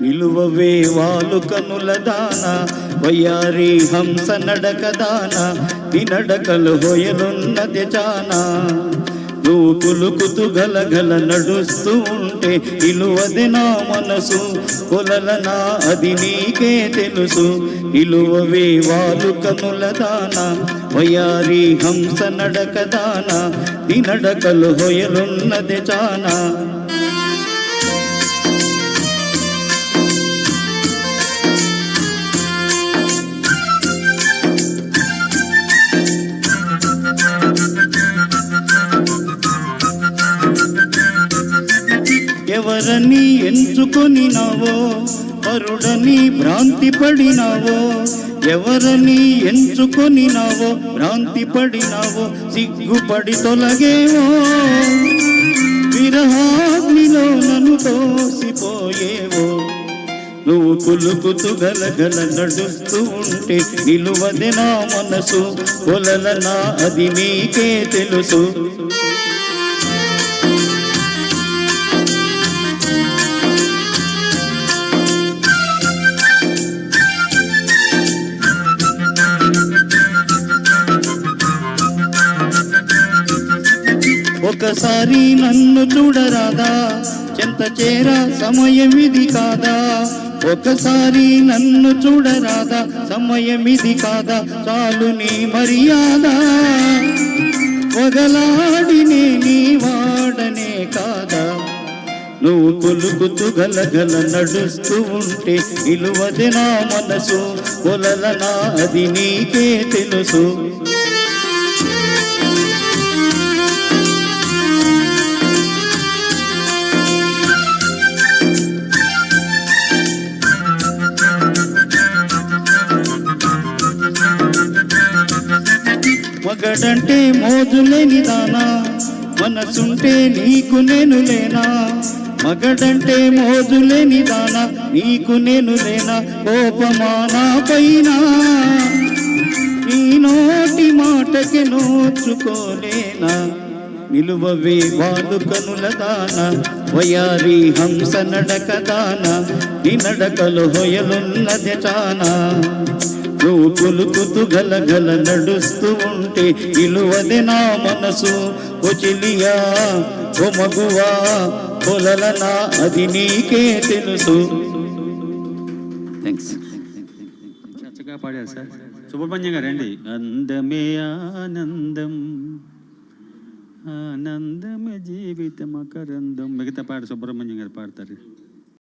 నిలువవే వాలు కనుల దాన వయ్యారి హంస నడక దాన నీ నడకలు హొయలున్నది జానా నువ్వు కులుకుతూ గలగల నడుస్తూ ఉంటే నిలువది నా మనసు కొలలనా అది నీకే తెలుసు నిలువవే వాలు కనుల దాన వయ్యారి హంస నడక దాన నీ నడకలు హొయలున్నది జానా ఎవరని ఎంచుకొనినావో పరుడని భ్రాంతి పడినావో ఎవరని ఎంచుకొనినావో భ్రాంతి పడినావో సిగ్గుపడి తొలగేవో విరహాగ్నిలో నన్ను తోసిపోయేవో నువ్వు కులుకుతూ గలగల నడుస్తూ ఉంటే నిలువది నా మనసు కొలలనా అది నీకే తెలుసు ఒకసారి నన్ను చూడరాదా చెంత చేర సమయం ఇది కాదా ఒకసారి నన్ను చూడరాదా సమయం ఇది కాదా చాలు నీ మర్యాద వగలాడినే నీ వాడనే కాదా నువ్వు కొలుకుతూ గలగల నడుస్తూ ఉంటే నిలువది నా మనసు కొలలనా అది నీకే తెలుసు మగడంటే మోజులేని దానా మనసుంటే నీకు నేను లేనా మగడంటే మోజులేని దానా నీకు నేను లేనా కోపమానా పైన నీ నోటి మాటకి నోచుకోలేనా నిలువవే వాలు కనుల దాన వయారి హంస నడక దాన నీ నడకలు హొయలున్నది చానా నువ్వు కొలుకుతూ గలగల నడుస్తూ ఉంటే నిలువది నా మనసు ఓ చెలియా ఓ మగువా కొలలనా అది నీకే తెలుసు. థ్యాంక్స్. చక్కగా పాడారు సార్. సుబ్రహ్మణ్యం గారు అండి. అందమే ఆనందం ఆనందమే జీవితం అకరందం. మిగతా పాట సుబ్రహ్మణ్యం గారు పాడతారు.